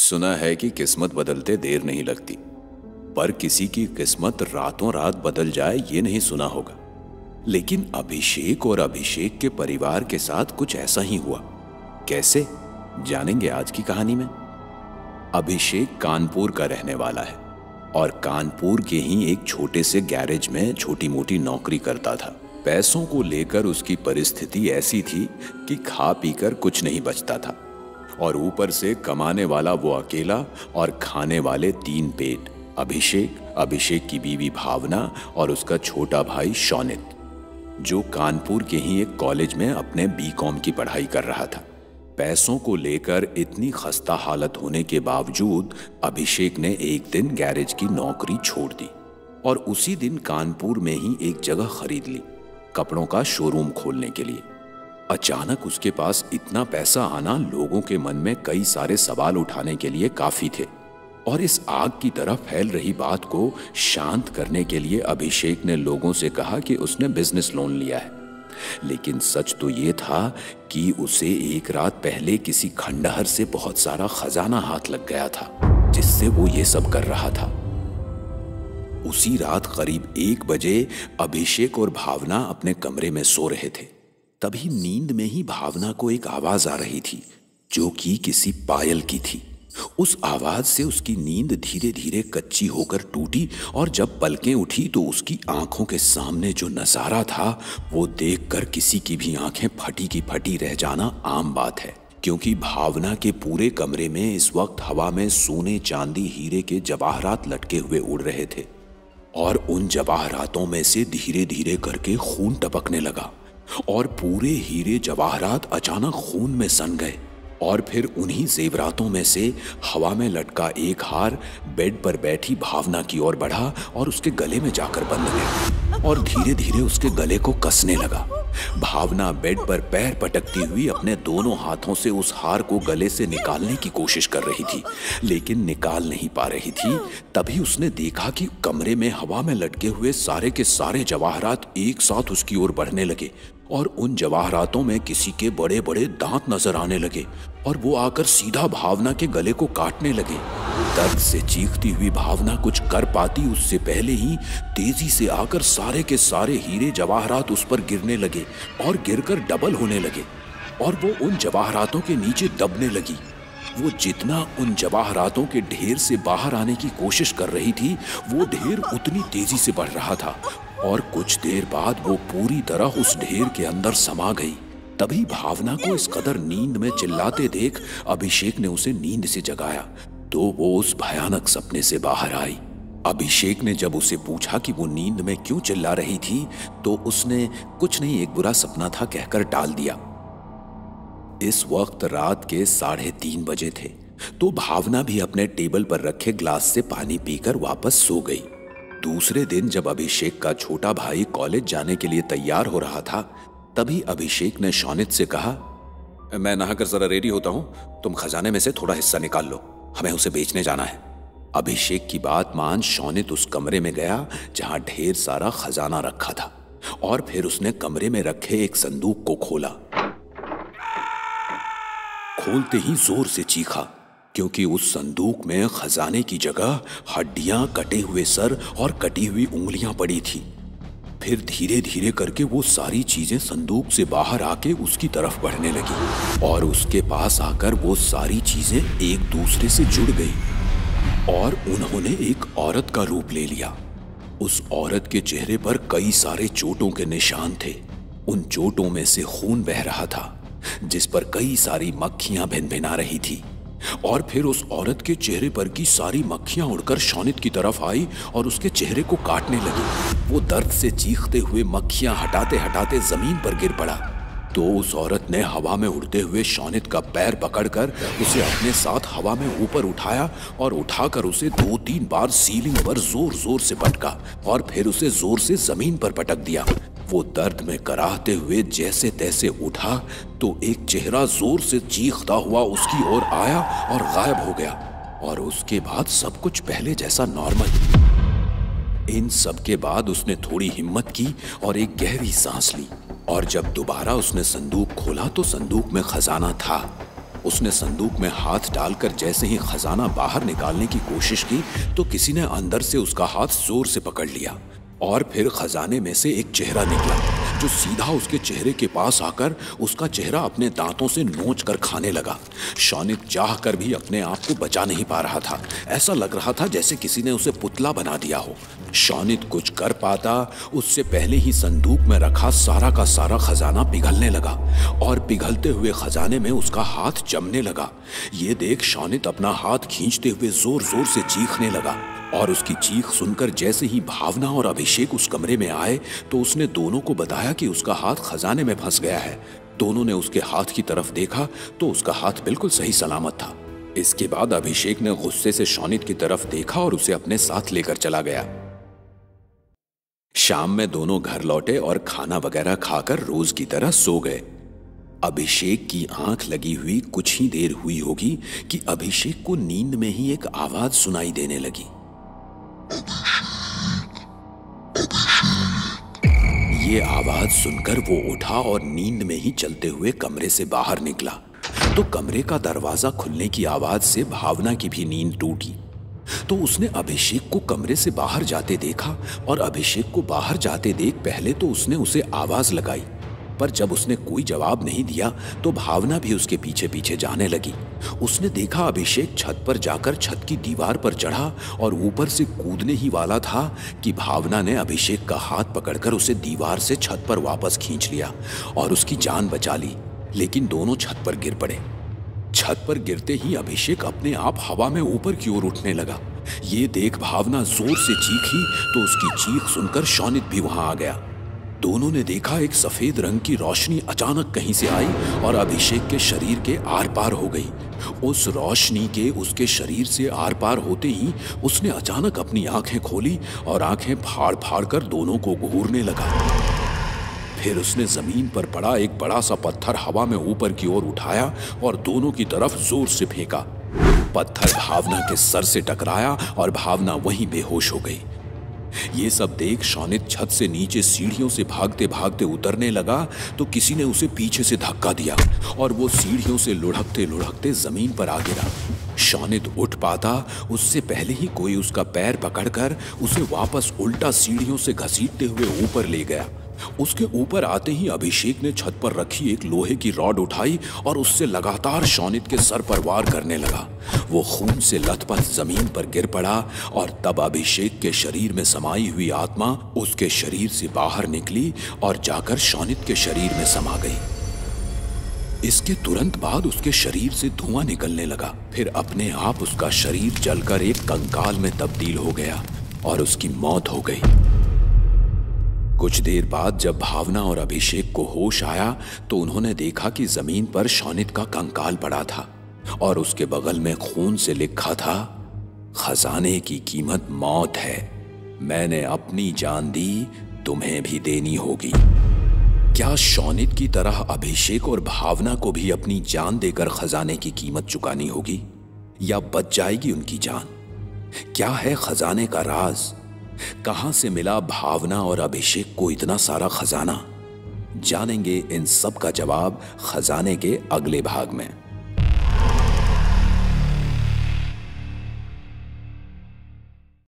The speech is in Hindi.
सुना है कि किस्मत बदलते देर नहीं लगती, पर किसी की किस्मत रातों रात बदल जाए ये नहीं सुना होगा। लेकिन अभिषेक और अभिषेक के परिवार के साथ कुछ ऐसा ही हुआ। कैसे, जानेंगे आज की कहानी में। अभिषेक कानपुर का रहने वाला है और कानपुर के ही एक छोटे से गैरेज में छोटी मोटी नौकरी करता था। पैसों को लेकर उसकी परिस्थिति ऐसी थी कि खा पीकर कुछ नहीं बचता था और ऊपर से कमाने वाला वो अकेला और खाने वाले 3 पेट, अभिषेक, अभिषेक की बीवी भावना और उसका छोटा भाई शौनित, जो कानपुर के ही एक कॉलेज में अपने बीकॉम की पढ़ाई कर रहा था। पैसों को लेकर इतनी खस्ता हालत होने के बावजूद अभिषेक ने एक दिन गैरेज की नौकरी छोड़ दी और उसी दिन कानपुर में ही एक जगह खरीद ली कपड़ों का शोरूम खोलने के लिए। अचानक उसके पास इतना पैसा आना लोगों के मन में कई सारे सवाल उठाने के लिए काफी थे और इस आग की तरह फैल रही बात को शांत करने के लिए अभिषेक ने लोगों से कहा कि उसने बिजनेस लोन लिया है। लेकिन सच तो ये था कि उसे एक रात पहले किसी खंडहर से बहुत सारा खजाना हाथ लग गया था जिससे वो ये सब कर रहा था। उसी रात करीब 1 बजे अभिषेक और भावना अपने कमरे में सो रहे थे। तभी नींद में ही भावना को एक आवाज आ रही थी जो कि किसी पायल की थी। उस आवाज से उसकी नींद धीरे धीरे कच्ची होकर टूटी और जब पलकें उठी तो उसकी आंखों के सामने जो नजारा था वो देखकर किसी की भी आंखें फटी की फटी रह जाना आम बात है, क्योंकि भावना के पूरे कमरे में इस वक्त हवा में सोने चांदी हीरे के जवाहरात लटके हुए उड़ रहे थे और उन जवाहरातों में से धीरे धीरे करके खून टपकने लगा और पूरे हीरे जवाहरात अचानक खून में सन गए और फिर उन्हीं जेवरातों में से हवा में लटका एक हार बेड पर बैठी भावना की ओर बढ़ा और उसके गले में जाकर बंध गया और धीरे धीरे उसके गले को कसने लगा। भावना बेड पर पैर पटकती हुई अपने दोनों हाथों से उस हार को गले से निकालने की कोशिश कर रही थी, लेकिन निकाल नहीं पा रही थी। तभी उसने देखा कि कमरे में हवा में लटके हुए सारे के सारे जवाहरात एक साथ उसकी ओर बढ़ने लगे और उन जवाहरातों में किसी के बड़े बड़े दांत नजर आने लगे और वो आकर सीधा भावना के गले को काटने लगे। दर्द से चीखती हुई भावना कुछ कर पाती उससे पहले ही तेजी से आकर सारे के सारे हीरे जवाहरात उस पर गिरने लगे और गिरकर डबल होने लगे और वो उन जवाहरातों के नीचे दबने लगी। वो जितना उन जवाहरातों के ढेर से बाहर आने की कोशिश कर रही थी वो ढेर उतनी तेजी से बढ़ रहा था और कुछ देर बाद वो पूरी तरह उस ढेर के अंदर समा गई। तभी भावना को इस कदर नींद में चिल्लाते देख अभिषेक ने उसे नींद से जगाया तो वो उस भयानक सपने से बाहर आई। अभिषेक ने जब उसे पूछा कि वो नींद में क्यों चिल्ला रही थी तो उसने कुछ नहीं, एक बुरा सपना था कहकर टाल दिया। इस वक्त रात के 3:30 बजे थे तो भावना भी अपने टेबल पर रखे ग्लास से पानी पीकर वापस सो गई। दूसरे दिन जब अभिषेक का छोटा भाई कॉलेज जाने के लिए तैयार हो रहा था तभी अभिषेक ने शौनित से कहा, मैं नहाकर जरा रेडी होता हूं, तुम खजाने में से थोड़ा हिस्सा निकाल लो, हमें उसे बेचने जाना है। अभिषेक की बात मान शौनित उस कमरे में गया जहां ढेर सारा खजाना रखा था और फिर उसने कमरे में रखे एक संदूक को खोला। खोलते ही जोर से चीखा क्योंकि उस संदूक में खजाने की जगह हड्डियां, कटे हुए सर और कटी हुई उंगलियां पड़ी थी। फिर धीरे धीरे करके वो सारी चीजें संदूक से बाहर आके उसकी तरफ बढ़ने लगी और उसके पास आकर वो सारी चीजें एक दूसरे से जुड़ गई और उन्होंने एक औरत का रूप ले लिया। उस औरत के चेहरे पर कई सारे चोटों के निशान थे। उन चोटों में से खून बह रहा था जिस पर कई सारी मक्खियां भिनभिना रही थी और फिर उस औरत के चेहरे पर की सारी मक्खियां उड़कर शौनित की तरफ आई और उसके चेहरे को काटने लगी। वो दर्द से चीखते हुए मक्खियां हटाते हटाते जमीन पर गिर पड़ा तो उस औरत ने हवा में उड़ते हुए शौनित का पैर पकड़कर उसे अपने साथ हवा में ऊपर उठाया और उठाकर उसे 2-3 बार सीलिंग पर जोर जोर से पटका और फिर उसे जोर से जमीन पर पटक दिया। वो दर्द में कराहते हुए जैसे तैसे उठा तो एक चेहरा जोर से चीखता हुआ उसकी ओर आया और गायब हो गया और उसके बाद सब कुछ पहले जैसा नॉर्मल। इन सब के बाद उसने थोड़ी हिम्मत की और एक गहरी सांस ली और जब दोबारा उसने संदूक खोला तो संदूक में खजाना था उसने संदूक में हाथ डालकर जैसे ही खजाना बाहर निकालने की कोशिश की तो किसी ने अंदर से उसका हाथ जोर से पकड़ लिया और फिर खजाने में से एक चेहरा निकला जो सीधा उसके चेहरे के पास आकर उसका चेहरा अपने दांतों से नोच कर खाने लगा। शॉनिक चाह कर भी अपने आप को बचा नहीं पा रहा था। ऐसा लग रहा था जैसे किसी ने उसे पुतला बना दिया हो। शॉनिक कुछ कर पाता उससे पहले ही संदूक में रखा सारा का सारा खजाना पिघलने लगा और पिघलते हुए खजाने में उसका हाथ जमने लगा। ये देख शॉनिक अपना हाथ खींचते हुए जोर जोर से चीखने लगा और उसकी चीख सुनकर जैसे ही भावना और अभिषेक उस कमरे में आए तो उसने दोनों को बताया कि उसका हाथ खजाने में फंस गया है। दोनों ने उसके हाथ की तरफ देखा तो उसका हाथ बिल्कुल सही सलामत था। इसके बाद अभिषेक ने गुस्से से शॉनिक की तरफ देखा और उसे अपने साथ लेकर चला गया। शाम में दोनों घर लौटे और खाना वगैरह खाकर रोज की तरह सो गए। अभिषेक की आंख लगी हुई कुछ ही देर हुई होगी कि अभिषेक को नींद में ही एक आवाज सुनाई देने लगी। ये आवाज सुनकर वो उठा और नींद में ही चलते हुए कमरे से बाहर निकला तो कमरे का दरवाजा खुलने की आवाज से भावना की भी नींद टूटी। तो उसने अभिषेक को कमरे से बाहर जाते देखा और अभिषेक को बाहर जाते देख पहले तो उसने उसे आवाज लगाई, पर जब उसने कोई जवाब नहीं दिया तो भावना भी उसके पीछे पीछे जाने लगी। उसने देखा अभिषेक छत पर जाकर छत की दीवार पर चढ़ा और ऊपर से कूदने ही वाला था कि भावना ने अभिषेक का हाथ पकड़कर उसे दीवार से छत पर वापस खींच लिया और उसकी जान बचा ली। लेकिन दोनों छत पर गिर पड़े। छत पर गिरते ही अभिषेक अपने आप हवा में ऊपर की ओर उठने लगा। ये देख भावना जोर से चीखी तो उसकी चीख सुनकर शॉनिक भी वहां आ गया। दोनों ने देखा एक सफेद रंग की रोशनी अचानक कहीं से आई और अभिषेक के शरीर के आर पार हो गई। उस रोशनी के उसके शरीर से आर पार होते ही उसने अचानक अपनी आंखें खोली और आंखें फाड़ फाड़ कर दोनों को घूरने लगा। फिर उसने जमीन पर पड़ा एक बड़ा सा पत्थर हवा में ऊपर की ओर उठाया और दोनों की तरफ जोर से फेंका। पत्थर भावना के सर से टकराया और भावना वहीं बेहोश हो गई। ये सब देख शॉनिक छत से नीचे सीढ़ियों से भागते भागते उतरने लगा तो किसी ने उसे पीछे से धक्का दिया और वो सीढ़ियों से लुढ़कते लुढ़कते जमीन पर आ गिरा। शॉनिक उठ पाता उससे पहले ही कोई उसका पैर पकड़कर उसे वापस उल्टा सीढ़ियों से घसीटते हुए ऊपर ले गया। उसके ऊपर आते ही अभिषेक ने छत पर रखी एक लोहे की रॉड उठाई और उससे लगातार शॉनिक के सर पर वार करने लगा। वो खून से लथपथ जमीन पर गिर पड़ा और तब अभिषेक के शरीर में समाई हुई आत्मा उसके शरीर से बाहर निकली और जाकर शॉनिक के शरीर में समा गई। इसके तुरंत बाद उसके शरीर से धुआं निकलने लगा। फिर अपने आप उसका शरीर जलकर एक कंकाल में तब्दील हो गया और उसकी मौत हो गई। कुछ देर बाद जब भावना और अभिषेक को होश आया तो उन्होंने देखा कि जमीन पर शॉनिक का कंकाल पड़ा था और उसके बगल में खून से लिखा था, खजाने की कीमत मौत है, मैंने अपनी जान दी, तुम्हें भी देनी होगी। क्या शॉनिक की तरह अभिषेक और भावना को भी अपनी जान देकर खजाने की कीमत चुकानी होगी या बच जाएगी उनकी जान? क्या है खजाने का राज? कहां से मिला भावना और अभिषेक को इतना सारा खजाना? जानेंगे इन सब का जवाब खजाने के अगले भाग में।